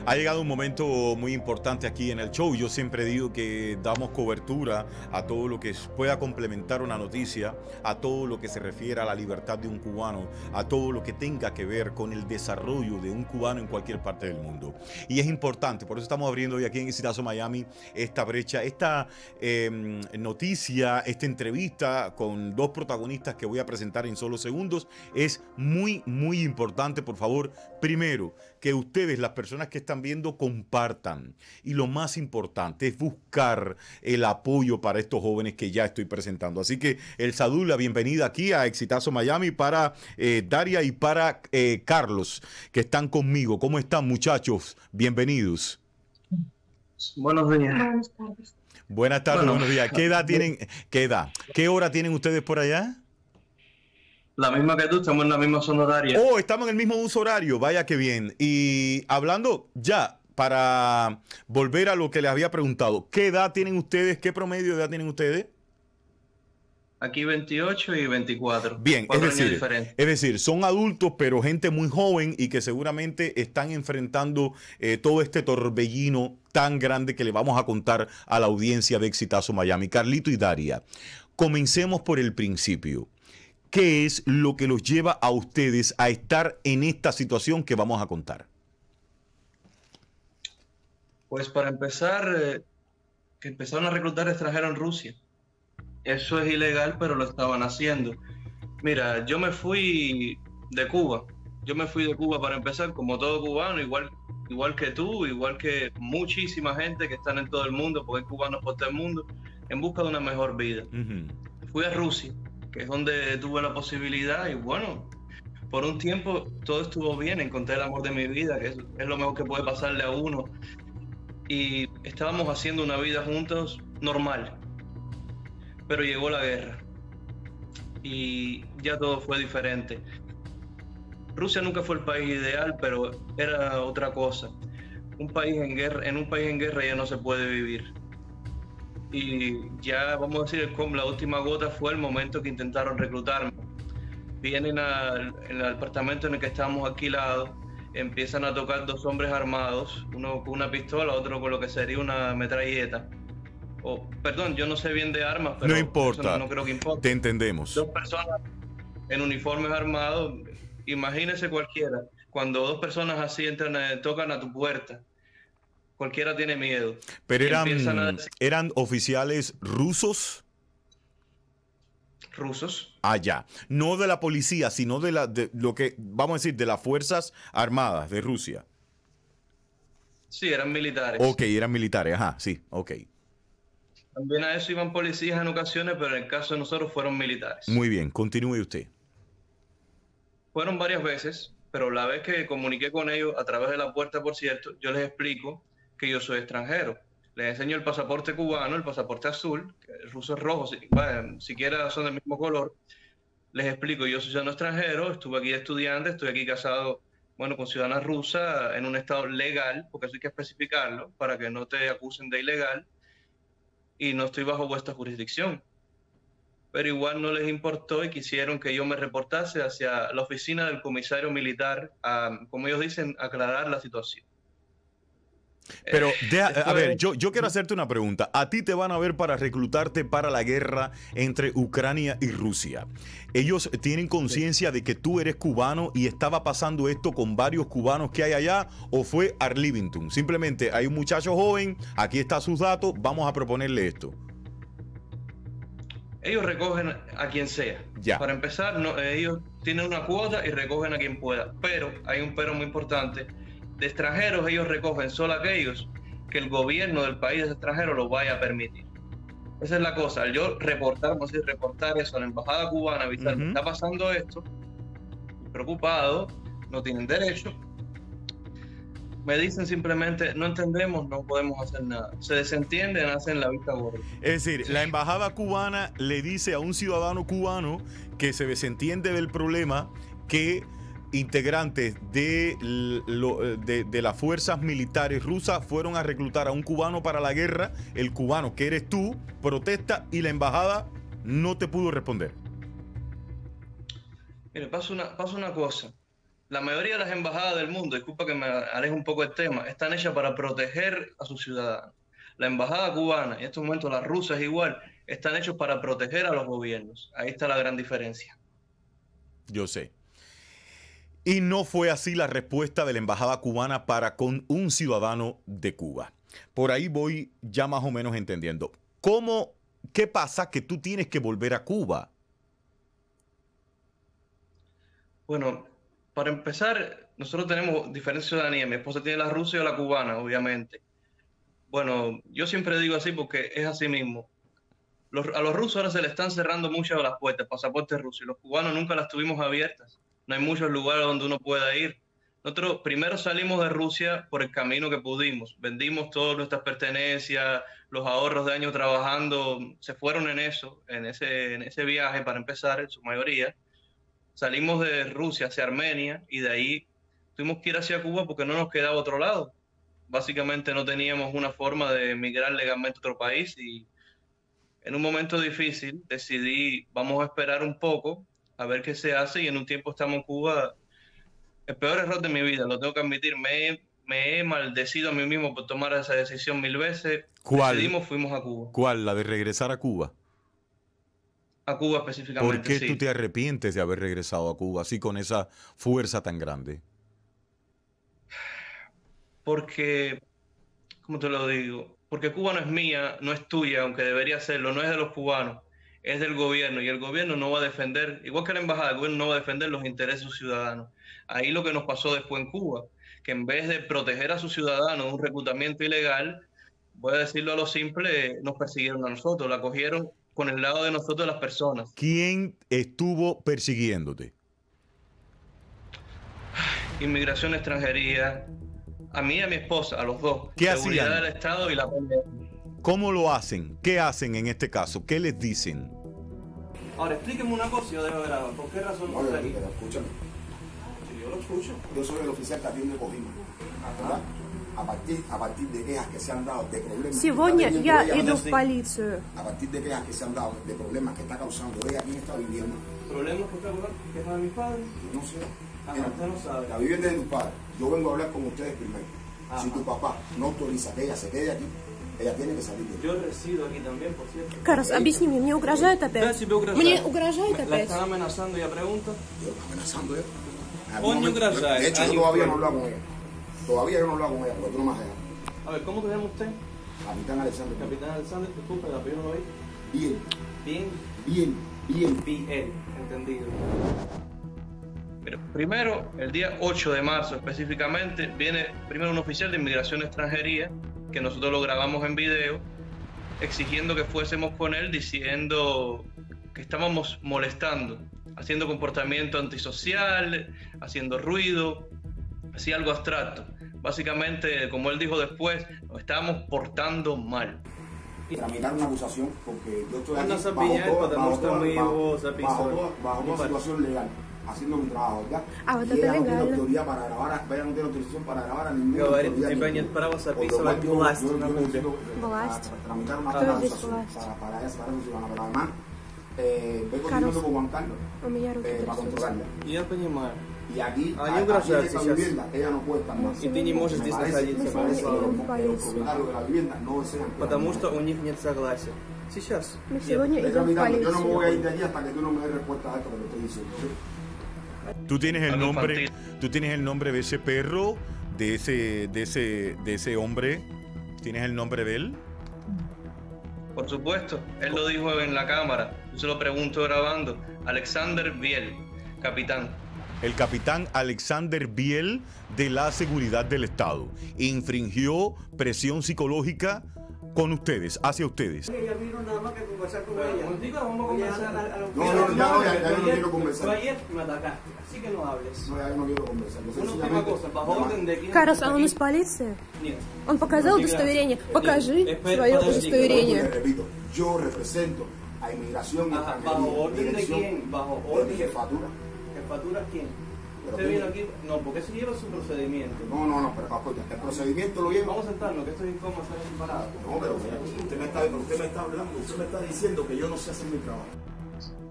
Ha llegado un momento muy importante aquí en el show. Yo siempre digo que damos cobertura a todo lo que pueda complementar una noticia, a todo lo que se refiere a la libertad de un cubano, a todo lo que tenga que ver con el desarrollo de un cubano en cualquier parte del mundo. Y es importante, por eso estamos abriendo hoy aquí en Exitazo Miami esta brecha, esta noticia, esta entrevista con dos protagonistas que voy a presentar en solo segundos. Es muy importante. Por favor, primero, que ustedes, las personas que están viendo, compartan. Y lo más importante es buscar el apoyo para estos jóvenes que ya estoy presentando. Así que el saludo, la bienvenida aquí a Exitazo Miami para Daria y para Carlos, que están conmigo. ¿Cómo están, muchachos? Bienvenidos. Buenos días. Buenas tardes. Buenas tardes, buenos días. ¿Qué edad tienen? ¿Qué hora tienen ustedes por allá? La misma que tú, estamos en la misma zona horaria. Oh, estamos en el mismo uso horario, vaya que bien. Y hablando ya, para volver a lo que les había preguntado, ¿qué edad tienen ustedes? ¿Qué promedio de edad tienen ustedes? Aquí 28 y 24. Bien, 4 años diferentes. es decir, son adultos, pero gente muy joven y que seguramente están enfrentando todo este torbellino tan grande que le vamos a contar a la audiencia de Exitazo Miami. Carlito y Daria, comencemos por el principio. ¿Qué es lo que los lleva a ustedes a estar en esta situación que vamos a contar? Pues para empezar, que empezaron a reclutar extranjeros en Rusia. Eso es ilegal, pero lo estaban haciendo. Mira, yo me fui de Cuba. Yo me fui de Cuba para empezar, como todo cubano, igual que tú, igual que muchísima gente que están en todo el mundo, porque hay cubanos por todo el mundo, en busca de una mejor vida. Fui a Rusia, que es donde tuve la posibilidad, y bueno, por un tiempo todo estuvo bien, encontré el amor de mi vida, que es lo mejor que puede pasarle a uno, y estábamos haciendo una vida juntos normal, pero llegó la guerra y ya todo fue diferente. Rusia nunca fue el país ideal, pero era otra cosa. Un país en guerra, en un país en guerra ya no se puede vivir. Y ya, vamos a decir, la última gota fue el momento que intentaron reclutarme. Vienen en el apartamento en el que estábamos alquilados, empiezan a tocar dos hombres armados, uno con una pistola, otro con lo que sería una metralleta. Perdón, yo no sé bien de armas, pero no importa, no creo que importe. Te entendemos. Dos personas en uniformes armados, imagínese cualquiera, cuando dos personas así entran, tocan a tu puerta. Cualquiera tiene miedo. Pero eran oficiales rusos. Rusos. Ah, ya. No de la policía, sino de lo que, vamos a decir, de las Fuerzas Armadas de Rusia. Sí, eran militares. Ok, eran militares, ajá, sí, ok. También a eso iban policías en ocasiones, pero en el caso de nosotros fueron militares. Muy bien, continúe usted. Fueron varias veces, pero la vez que comuniqué con ellos, a través de la puerta, por cierto, yo les explico que yo soy extranjero. Les enseño el pasaporte cubano, el pasaporte azul, que el ruso es rojo, siquiera son del mismo color. Les explico, yo soy ciudadano extranjero, estuve aquí de estudiante, estoy aquí casado, bueno, con ciudadana rusa en un estado legal, porque eso hay que especificarlo, para que no te acusen de ilegal, y no estoy bajo vuestra jurisdicción. Pero igual no les importó y quisieron que yo me reportase hacia la oficina del comisario militar a, como ellos dicen, aclarar la situación. Pero, a ver, yo quiero hacerte una pregunta. A ti te van a ver para reclutarte para la guerra entre Ucrania y Rusia. ¿Ellos tienen conciencia de que tú eres cubano y estaba pasando esto con varios cubanos que hay allá? ¿O fue Arlington? Simplemente hay un muchacho joven, aquí está sus datos, vamos a proponerle esto. Ellos recogen a quien sea. Ya. Para empezar, ellos tienen una cuota y recogen a quien pueda. Pero hay un pero muy importante. De extranjeros ellos recogen solo aquellos que el gobierno del país de extranjero lo vaya a permitir. Esa es la cosa. Al yo reportar eso a la embajada cubana, avisar que está pasando esto, preocupado, no tienen derecho, me dicen simplemente, no entendemos, no podemos hacer nada. Se desentienden, hacen la vista gorda. Es decir, la embajada cubana le dice a un ciudadano cubano que se desentiende del problema, que integrantes de las fuerzas militares rusas fueron a reclutar a un cubano para la guerra. El cubano, que eres tú, protesta y la embajada no te pudo responder. Mire, pasa una cosa. la mayoría de las embajadas del mundo, disculpa que me aleje un poco del tema, están hechas para proteger a sus ciudadanos. La embajada cubana, y en estos momentos las rusas igual, están hechos para proteger a los gobiernos. Ahí está la gran diferencia. Yo sé. Y no fue así la respuesta de la embajada cubana para con un ciudadano de Cuba. Por ahí voy ya más o menos entendiendo. ¿Qué pasa que tú tienes que volver a Cuba? Bueno, para empezar, nosotros tenemos diferentes ciudadanías. Mi esposa tiene la rusa y la cubana, obviamente. Bueno, yo siempre digo así porque es así mismo. A los rusos ahora se le están cerrando muchas de las puertas, pasaportes rusos, y los cubanos nunca las tuvimos abiertas. No hay muchos lugares donde uno pueda ir. Nosotros primero salimos de Rusia por el camino que pudimos. Vendimos todas nuestras pertenencias, los ahorros de años trabajando, se fueron en eso, en ese viaje para empezar, en su mayoría. Salimos de Rusia hacia Armenia y de ahí tuvimos que ir hacia Cuba porque no nos quedaba otro lado. Básicamente no teníamos una forma de emigrar legalmente a otro país y en un momento difícil decidí, vamos a esperar un poco a ver qué se hace y en un tiempo estamos en Cuba. El peor error de mi vida, lo tengo que admitir, me he maldecido a mí mismo por tomar esa decisión 1000 veces. ¿Cuál? Decidimos, fuimos a Cuba. ¿Cuál? ¿La de regresar a Cuba? A Cuba específicamente, ¿Por qué sí. tú te arrepientes de haber regresado a Cuba así con esa fuerza tan grande? Porque, ¿cómo te lo digo? Porque Cuba no es mía, no es tuya, aunque debería serlo, no es de los cubanos, es del gobierno y el gobierno no va a defender, igual que la embajada, el gobierno no va a defender los intereses de sus ciudadanos. Ahí lo que nos pasó después en Cuba, que en vez de proteger a sus ciudadanos de un reclutamiento ilegal, voy a decirlo a lo simple, nos persiguieron a nosotros, la cogieron con el lado de nosotros las personas. ¿Quién estuvo persiguiéndote? Inmigración, extranjería, a mí y a mi esposa, a los dos. ¿Qué Seguridad hacían? del Estado y la pandemia. ¿Cómo lo hacen? ¿Qué hacen en este caso? ¿Qué les dicen? Ahora, explíqueme una cosa y yo dejo grabar. ¿Por qué razón no está aquí? Pero escúchame, Si yo lo escucho. yo soy el oficial que atiende Cojima, ¿verdad? A partir de quejas que se han dado, de problemas Сегодня que está я teniendo иду ella, в полицию. a partir de quejas que se han dado, de problemas que está causando ella aquí en esta vivienda, ¿Problemas que está que es de mis padres? yo no sé. Ajá, Mira, usted no sabe. la vivienda de tus padres, yo vengo a hablar con ustedes primero. Ajá. Si tu papá no autoriza que ella se quede aquí, ella tiene que salir de aquí. Yo resido aquí también, por cierto. Карас, объясни мне угрожает Да, опять? тебе угрожает. Мне угрожает La опять? están amenazando, ella pregunta. Yo amenazando ella. En Coño, algún momento- gracias. De hecho, yo Año todavía fue. no he hablado con ella. Todavía yo no he hablado con ella, porque tú no me has dejado. A ver, ¿cómo te llama usted? Capitán Alexander. Capitán Alexander, disculpe, el apellido no lo oí. Bien, Bien, bien. bien, entendido. Primero, el día 8 de marzo específicamente, viene primero un oficial de inmigración y extranjería, que nosotros lo grabamos en video, exigiendo que fuésemos con él, diciendo que estábamos molestando, haciendo comportamiento antisocial, haciendo ruido, así algo abstracto. Básicamente, como él dijo después, nos estábamos portando mal. Tramitar una acusación porque yo estoy aquí Una bajo запиняет, toda, потому bajo что toda- мы bajo- его записывали. bajo Не toda парь. situación legal, haciendo mi trabajo, ¿verdad? Ah, вот Y это ella no tiene легально. autoridad para grabar, ella no tiene autorización para grabar a ninguna Говорит, autoridad. у тебя ninguna. нет права Por lo записывать cual власть yo на Кубе. necesito, Власть. para tramitar una Кто здесь acusación власть? para esa ciudadana, pero además vengo Carlos, teniendo con Juan Carlos У меня руки para трясутся. controlarla. Я понимаю. Y aquí, Ah, yo aquí gracias, en esta сейчас. vivienda, ella no puede estar más. И ты не можешь Me здесь parece- находиться. me parece que Мы los сегодня идем в propietarios de la vivienda no desean que Потому la- что у них нет согласия. Сейчас. Мы сегодня Estoy идем в tramitando. Yo no me voy a ir полицию. de aquí hasta que tú no me des respuesta a esto que te estoy diciendo. ¿sí? Tú tienes el Algo nombre, infantil. tú tienes el nombre de ese perro, de ese hombre. ¿Tienes el nombre de él? Por supuesto, él lo dijo en la cámara. Yo se lo pregunto grabando. Alexander Biel, capitán. El capitán Alexander Biel de la Seguridad del Estado infringió presión psicológica con ustedes, hacia ustedes. Ella vino nada más que conversar con Pero, ella. un momentito, vamos a conversar. Ya yo no quiero conversar. Tú ayer me atacaste, así que no hables. No, ya yo no quiero conversar. Yo Una última sencillamente- cosa, bajo orden de quién. Карас, а он из полиции? Нет. Он показал удостоверение. Покажи Espera, свое подожди, Te удостоверение. repito, yo represento a Inmigración y Ajá, Extranjería. ¿bajo orden de Dirección quién? ¿Bajo de mi orden? jefatura. ¿Jefatura quién? Pero Usted tú- vino aquí. No, porque se lleva su procedimiento. No, pero escucha, el procedimiento lo lleva. Vamos a sentarnos, que esto es incómodo hacer así parado. No, pero usted me está hablando, usted me está diciendo que yo no sé hacer mi trabajo.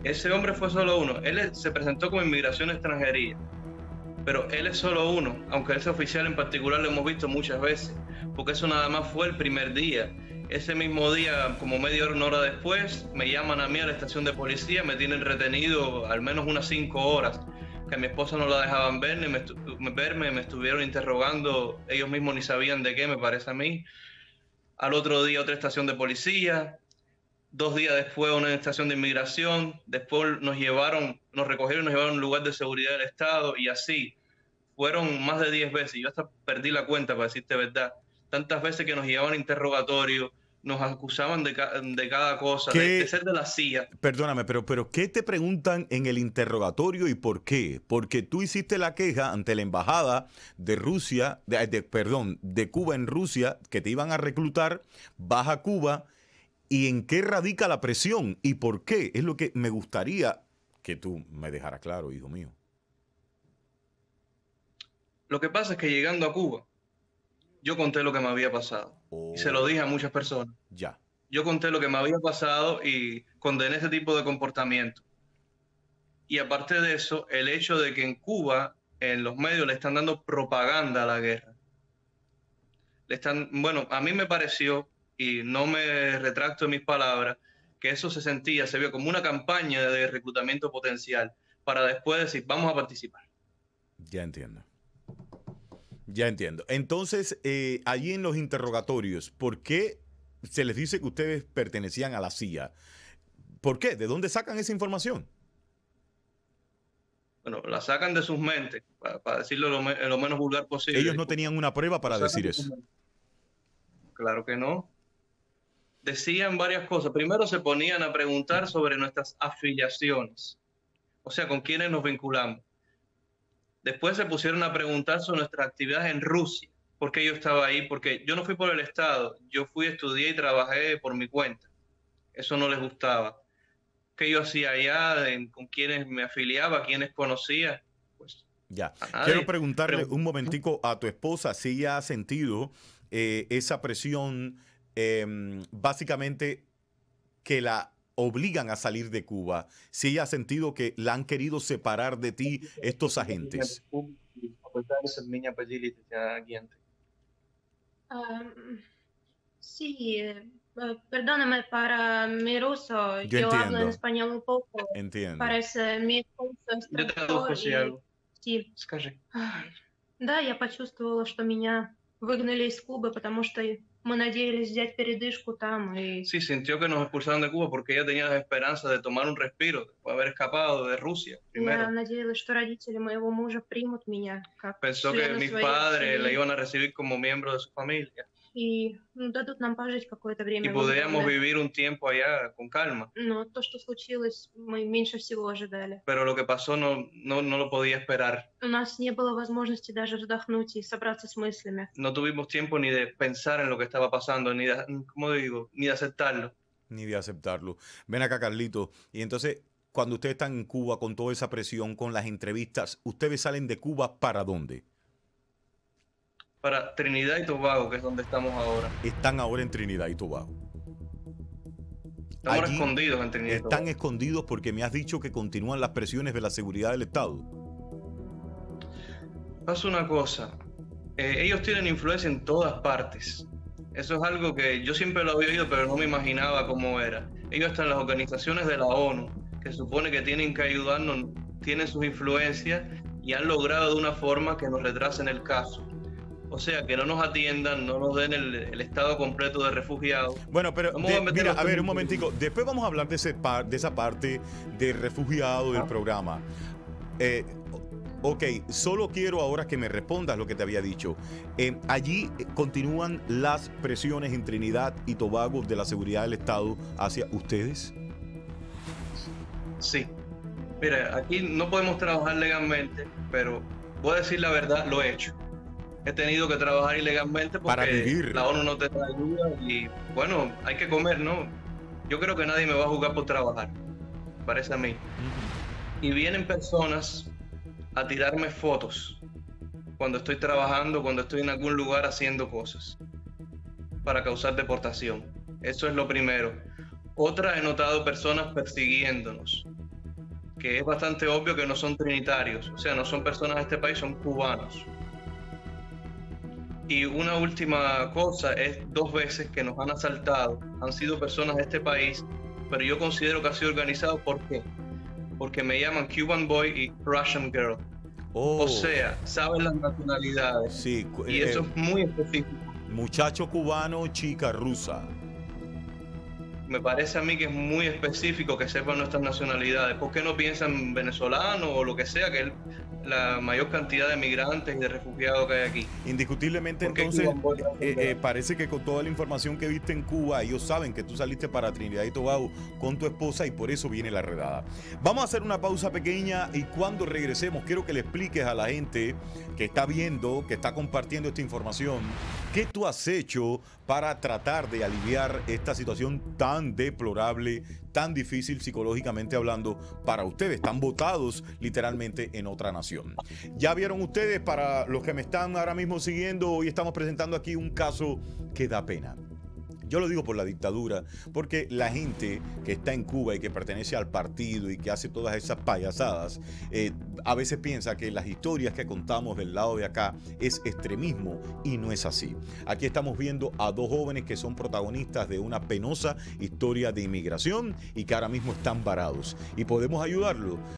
Ese hombre fue solo uno. Él se presentó como inmigración extranjería. pero él es solo uno, aunque ese oficial en particular lo hemos visto muchas veces, porque eso nada más fue el primer día. Ese mismo día, como media hora, una hora después, me llaman a mí a la estación de policía, me tienen retenido al menos unas 5 horas, que a mi esposa no la dejaban verme, me estuvieron interrogando, ellos mismos ni sabían de qué, me parece a mí. Al otro día otra estación de policía, 2 días después una estación de inmigración, después nos recogieron y nos llevaron a un lugar de seguridad del Estado, y así. Fueron más de 10 veces, yo hasta perdí la cuenta, para decirte verdad. Tantas veces que nos llevaban a interrogatorio, nos acusaban de cada cosa, de ser de la CIA. Perdóname, pero ¿qué te preguntan en el interrogatorio y por qué? Porque tú hiciste la queja ante la embajada de Rusia, de Cuba en Rusia, que te iban a reclutar, vas a Cuba. ¿Y en qué radica la presión? ¿Y por qué? Es lo que me gustaría que tú me dejaras claro, hijo mío. Lo que pasa es que llegando a Cuba, yo conté lo que me había pasado. Y se lo dije a muchas personas. Ya. Yo conté lo que me había pasado y condené ese tipo de comportamiento. Y aparte de eso, el hecho de que en Cuba, en los medios, le están dando propaganda a la guerra. Bueno, a mí me pareció, y no me retracto en mis palabras, que eso se vio como una campaña de reclutamiento potencial para después decir, vamos a participar. Ya entiendo. Ya entiendo. Entonces, allí en los interrogatorios, ¿por qué se les dice que ustedes pertenecían a la CIA? ¿Por qué? ¿De dónde sacan esa información? Bueno, la sacan de sus mentes, para decirlo lo menos vulgar posible. Ellos no tenían una prueba para decir eso. Claro que no. Decían varias cosas. Primero se ponían a preguntar sobre nuestras afiliaciones, o sea, con quiénes nos vinculamos. Después se pusieron a preguntar sobre nuestras actividades en Rusia, por qué yo estaba ahí, porque yo no fui por el Estado, yo fui, estudié y trabajé por mi cuenta. Eso no les gustaba. ¿Qué yo hacía allá? ¿Con quiénes me afiliaba? ¿Quiénes conocía? Pues ya. Quiero preguntarle un momentico a tu esposa si ella ha sentido esa presión, básicamente que la obligan a salir de Cuba, si ella ha sentido que la han querido separar de ti estos agentes. Sí, perdóname para mi ruso, yo hablo en español un poco. Entiendo. Parece mi esposo Yo te traduzco si algo. Sí. Скажи. Да, я почувствовала, что меня выгнали из Кубы, потому что мы надеялись взять передышку там. Sí, sintió que nos expulsaron de Cuba porque ella tenía la esperanza de tomar un respiro, de haber escapado de Rusia primero. Я надеялась, что родители моего мужа примут меня как Pensó que члена mis своей padres семьи la iban a recibir como miembro de su familia. и dадут нам пожить какое-то время. Y podríamos vivir un tiempo allá con calma. Но то, что случилось, мы меньше всего ожидали. Pero lo que pasó no lo podía esperar. У нас не было возможности даже вздохнуть и собраться с мыслями. No tuvimos tiempo ni de pensar en lo que estaba pasando, ni de, ¿cómo digo? Ni de aceptarlo. Ni de aceptarlo. Ven acá, Carlito. Y entonces, cuando ustedes están en Cuba con toda esa presión, con las entrevistas, ¿ustedes salen de Cuba para dónde? Para Trinidad y Tobago, que es donde estamos ahora. Están ahora en Trinidad y Tobago. Estamos escondidos en Trinidad y Tobago. Están escondidos porque me has dicho que continúan las presiones de la seguridad del Estado. Pasa una cosa. Ellos tienen influencia en todas partes. Eso es algo que yo siempre lo había oído, pero no me imaginaba cómo era. Ellos están en las organizaciones de la ONU, que se supone que tienen que ayudarnos, tienen sus influencias y han logrado de una forma que nos retrasen el caso. O sea, que no nos atiendan, no nos den el estado completo de refugiados. Bueno, pero mira, a ver, un momentico. Después vamos a hablar de esa parte de refugiado del programa. Ok, solo quiero ahora que me respondas lo que te había dicho. Allí continúan las presiones en Trinidad y Tobago de la seguridad del Estado hacia ustedes. Sí. Mira, aquí no podemos trabajar legalmente, pero voy a decir la verdad, lo he hecho. He tenido que trabajar ilegalmente porque la ONU no te da ayuda y bueno, hay que comer, ¿no? Yo creo que nadie me va a juzgar por trabajar, parece a mí. Y vienen personas a tirarme fotos cuando estoy trabajando, cuando estoy en algún lugar haciendo cosas para causar deportación. Eso es lo primero. Otra, he notado personas persiguiéndonos, que es bastante obvio que no son trinitarios, o sea, no son personas de este país, son cubanos. Y una última cosa, es 2 veces que nos han asaltado, han sido personas de este país, pero yo considero que ha sido organizado. ¿Por qué? Porque me llaman Cuban Boy y Russian Girl. Oh, O sea, saben las nacionalidades. sí, Y eso es muy específico. muchacho cubano, chica rusa. Me parece a mí que es muy específico que sepan nuestras nacionalidades. ¿Por qué no piensan venezolano o lo que sea, que es la mayor cantidad de migrantes y de refugiados que hay aquí? Indiscutiblemente, ¿Por qué entonces, Cuban Boy Russian Girl? parece que con toda la información que viste en Cuba, ellos saben que tú saliste para Trinidad y Tobago con tu esposa y por eso viene la redada. Vamos a hacer una pausa pequeña y cuando regresemos quiero que le expliques a la gente que está viendo, que está compartiendo esta información, qué tú has hecho para tratar de aliviar esta situación tan deplorable, tan difícil psicológicamente hablando para ustedes. Están votados literalmente en otra nación. Ya vieron ustedes, para los que me están ahora mismo siguiendo, hoy estamos presentando aquí un caso que da pena. Yo lo digo por la dictadura, porque la gente que está en Cuba y que pertenece al partido y que hace todas esas payasadas, a veces piensa que las historias que contamos del lado de acá es extremismo y no es así. Aquí estamos viendo a 2 jóvenes que son protagonistas de una penosa historia de inmigración y que ahora mismo están varados. Y podemos ayudarlos.